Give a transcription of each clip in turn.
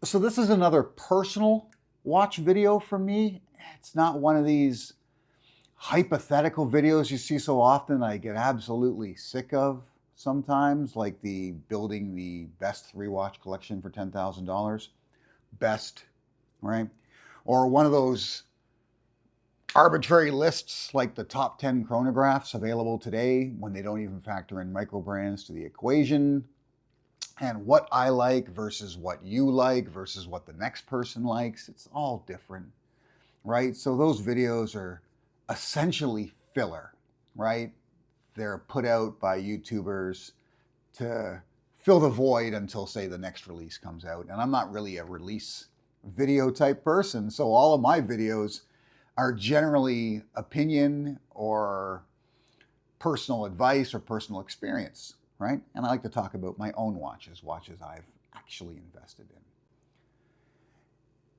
So this is another personal watch video from me. It's not one of these hypothetical videos you see so often I get absolutely sick of sometimes, like the building the best 3 watch collection for $10,000. Best, right? Or one of those arbitrary lists like the top 10 chronographs available today when they don't even factor in micro brands to the equation, and what I like versus what you like versus what the next person likes. It's all different, right? So those videos are essentially filler, right? They're put out by YouTubers to fill the void until, say, the next release comes out. And I'm not really a release video type person, so all of my videos are generally opinion or personal advice or personal experience, right? And I like to talk about my own watches I've actually invested in.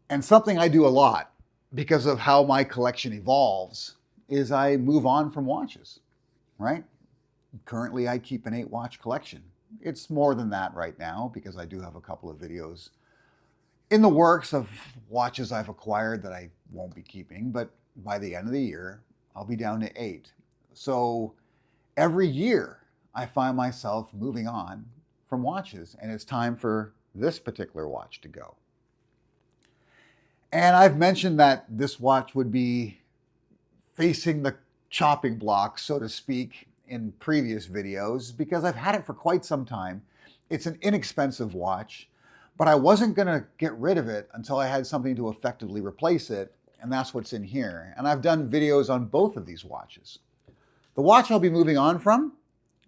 And something I do a lot because of how my collection evolves is I move on from watches, right? Currently, I keep an 8 watch collection. It's more than that right now because I do have a couple of videos in the works of watches I've acquired that I won't be keeping, but by the end of the year, I'll be down to 8. So every year, I find myself moving on from watches, and it's time for this particular watch to go. And I've mentioned that this watch would be facing the chopping block, so to speak, in previous videos because I've had it for quite some time. It's an inexpensive watch, but I wasn't going to get rid of it until I had something to effectively replace it, and that's what's in here. And I've done videos on both of these watches. The watch I'll be moving on from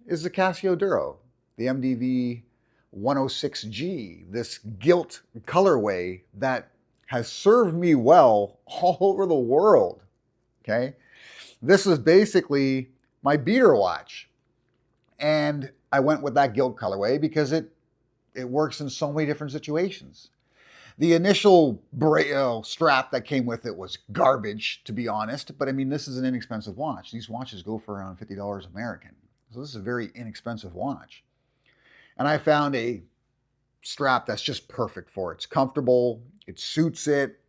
is the Casio Duro, the MDV-106G, this gilt colorway that has served me well all over the world, okay? This is basically my beater watch. And I went with that gilt colorway because it works in so many different situations. The initial strap that came with it was garbage, to be honest. But I mean, this is an inexpensive watch. These watches go for around $50 American. So this is a very inexpensive watch. And I found a strap that's just perfect for it. It's comfortable. It suits it.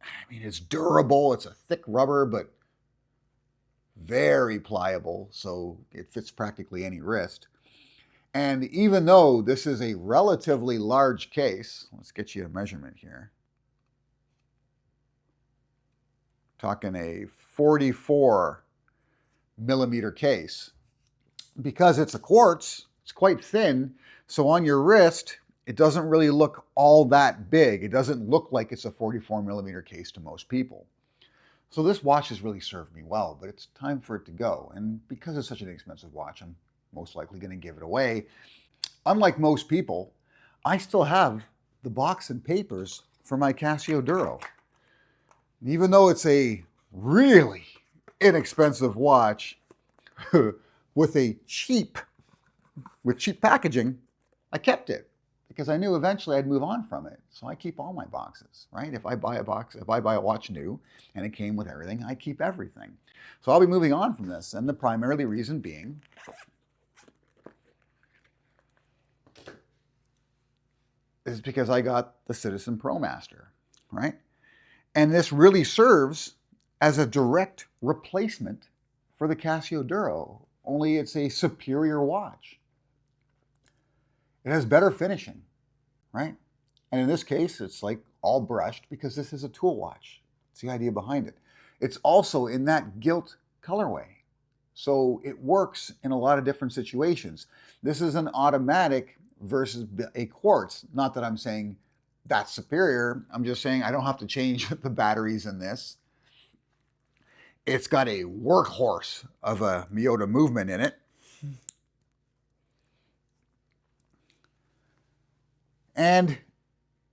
I mean, it's durable. It's a thick rubber, but very pliable. So it fits practically any wrist. And even though this is a relatively large case, let's get you a measurement here. Talking a 44 millimeter case. Because it's a quartz, it's quite thin. So on your wrist, it doesn't really look all that big. It doesn't look like it's a 44 millimeter case to most people. So this watch has really served me well, but it's time for it to go. And because it's such an expensive watch, I'm most likely going to give it away. Unlike most people, I still have the box and papers for my Casio Duro. Even though it's a really inexpensive watch with cheap packaging, I kept it because I knew eventually I'd move on from it. So I keep all my boxes, right? If I buy a watch new and it came with everything, I keep everything. So I'll be moving on from this, and the primary reason being is because I got the Citizen Promaster, right? And this really serves as a direct replacement for the Casio Duro, only it's a superior watch. It has better finishing, right? And in this case, it's like all brushed because this is a tool watch. It's the idea behind it. It's also in that gilt colorway. So it works in a lot of different situations. This is an automatic versus a quartz. Not that I'm saying that's superior. I'm just saying I don't have to change the batteries in this. It's got a workhorse of a Miyota movement in it. And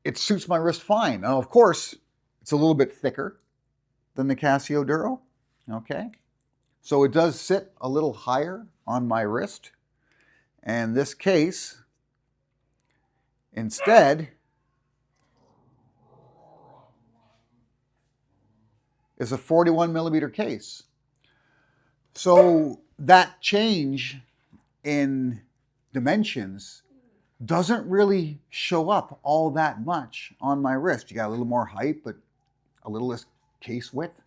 it suits my wrist fine. Now, of course, it's a little bit thicker than the Casio Duro, okay? So it does sit a little higher on my wrist. And this case, instead, is a 41 millimeter case. So that change in dimensions doesn't really show up all that much on my wrist. You got a little more height, but a little less case width.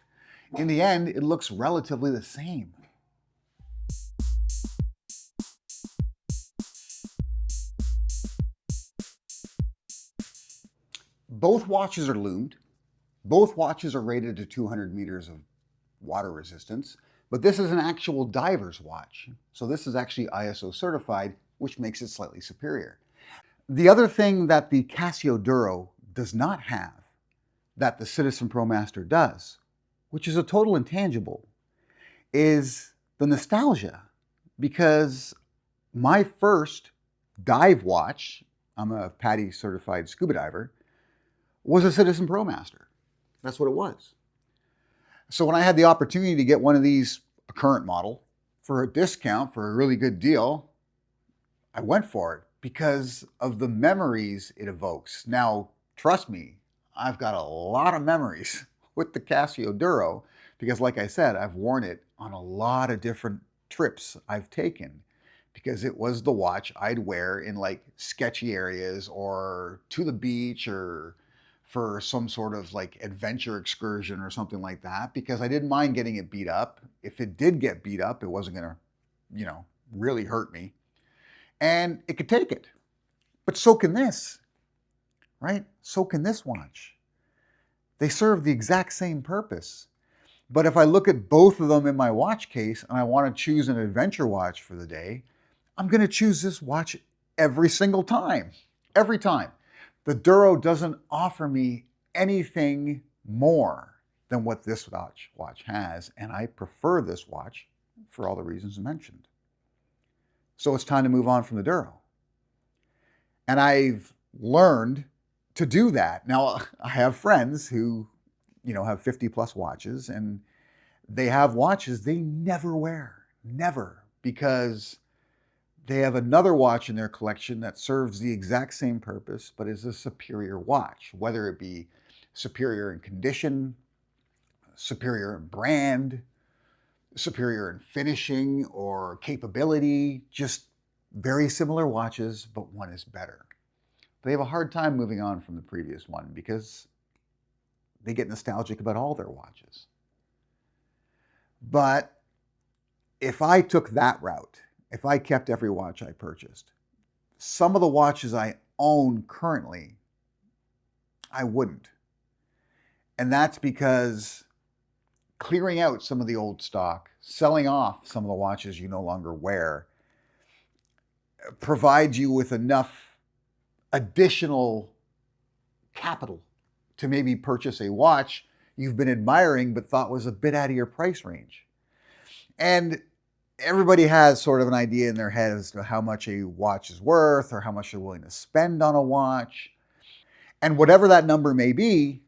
In the end, it looks relatively the same. Both watches are loomed. Both watches are rated to 200 meters of water resistance, but this is an actual diver's watch. So this is actually ISO certified, which makes it slightly superior. The other thing that the Casio Duro does not have that the Citizen Promaster does, which is a total intangible, is the nostalgia. Because my first dive watch, I'm a PADI certified scuba diver, was a Citizen Promaster. That's what it was. So when I had the opportunity to get one of these, a current model, for a discount, for a really good deal, I went for it because of the memories it evokes. Now, trust me, I've got a lot of memories with the Casio Duro because, like I said, I've worn it on a lot of different trips I've taken because it was the watch I'd wear in like sketchy areas or to the beach or for some sort of like adventure excursion or something like that, because I didn't mind getting it beat up. If it did get beat up, it wasn't gonna, really hurt me. And it could take it. But so can this, right? So can this watch. They serve the exact same purpose. But if I look at both of them in my watch case and I want to choose an adventure watch for the day, I'm going to choose this watch every single time. Every time. The Duro doesn't offer me anything more than what this watch has, and I prefer this watch for all the reasons mentioned. So it's time to move on from the Duro. And I've learned to do that. Now, I have friends who, have 50 plus watches, and they have watches they never wear, never, because they have another watch in their collection that serves the exact same purpose, but is a superior watch, whether it be superior in condition, superior in brand, superior in finishing or capability, just very similar watches, but one is better. They have a hard time moving on from the previous one because they get nostalgic about all their watches. But if I took that route, if I kept every watch I purchased, some of the watches I own currently, I wouldn't. And that's because clearing out some of the old stock, selling off some of the watches you no longer wear, provides you with enough additional capital to maybe purchase a watch you've been admiring but thought was a bit out of your price range. And everybody has sort of an idea in their head as to how much a watch is worth or how much they're willing to spend on a watch. And whatever that number may be,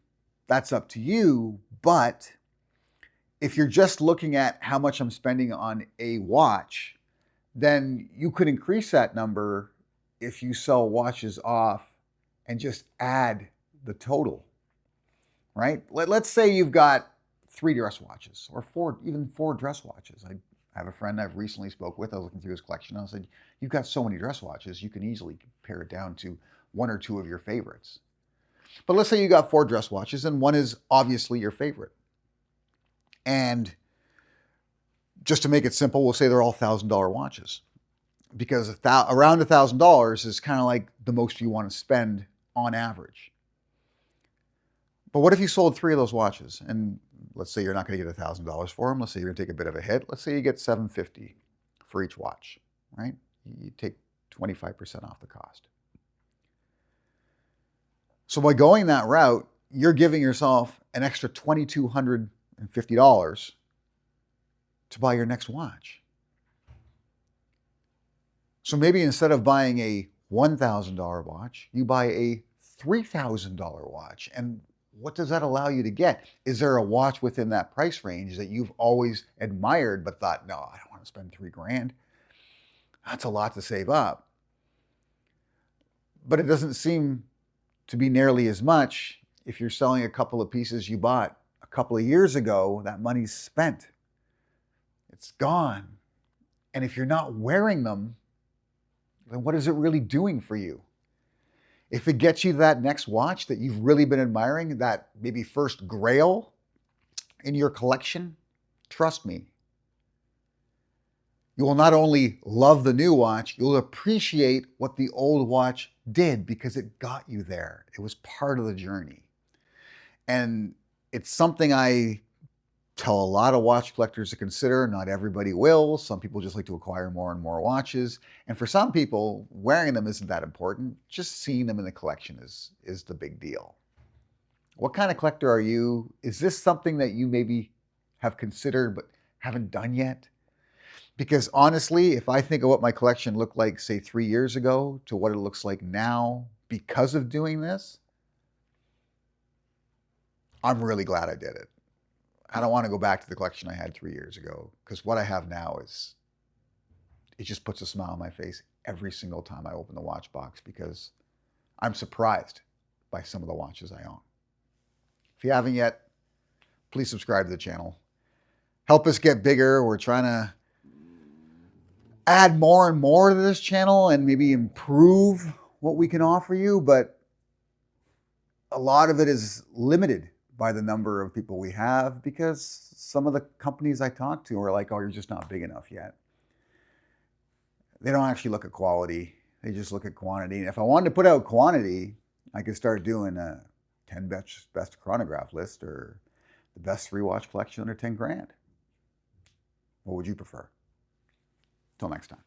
that's up to you. But if you're just looking at how much I'm spending on a watch, then you could increase that number if you sell watches off and just add the total, right? Let's say you've got 3 dress watches or 4 dress watches. I have a friend I've recently spoke with. I was looking through his collection. I said, you've got so many dress watches, you can easily pare it down to 1 or 2 of your favorites. But let's say you got 4 dress watches and one is obviously your favorite. And just to make it simple, we'll say they're all $1,000 watches, because around $1,000 is kind of like the most you want to spend on average. But what if you sold 3 of those watches? And let's say you're not going to get $1,000 for them. Let's say you're going to take a bit of a hit. Let's say you get $750 for each watch, right? You take 25% off the cost. So by going that route, you're giving yourself an extra $2,250 to buy your next watch. So maybe instead of buying a $1,000 watch, you buy a $3,000 watch. And what does that allow you to get? Is there a watch within that price range that you've always admired but thought, no, I don't want to spend $3,000? That's a lot to save up. But it doesn't seem to be nearly as much if you're selling a couple of pieces you bought a couple of years ago. That money's spent. It's gone. And if you're not wearing them, then what is it really doing for you? If it gets you that next watch that you've really been admiring, that maybe first grail in your collection, trust me, you will not only love the new watch, you'll appreciate what the old watch did because it got you there. It was part of the journey. And it's something I tell a lot of watch collectors to consider. Not everybody will. Some people just like to acquire more and more watches. And for some people, wearing them isn't that important. Just seeing them in the collection is the big deal. What kind of collector are you? Is this something that you maybe have considered but haven't done yet? Because honestly, if I think of what my collection looked like, say 3 years ago to what it looks like now because of doing this, I'm really glad I did it. I don't want to go back to the collection I had 3 years ago because what I have now it just puts a smile on my face every single time I open the watch box because I'm surprised by some of the watches I own. If you haven't yet, please subscribe to the channel. Help us get bigger. We're trying to add more and more to this channel and maybe improve what we can offer you, but a lot of it is limited by the number of people we have because some of the companies I talk to are like, oh, you're just not big enough yet. They don't actually look at quality. They just look at quantity. And if I wanted to put out quantity, I could start doing a 10 best chronograph list or the best 3 watch collection under 10 grand. What would you prefer? Till next time.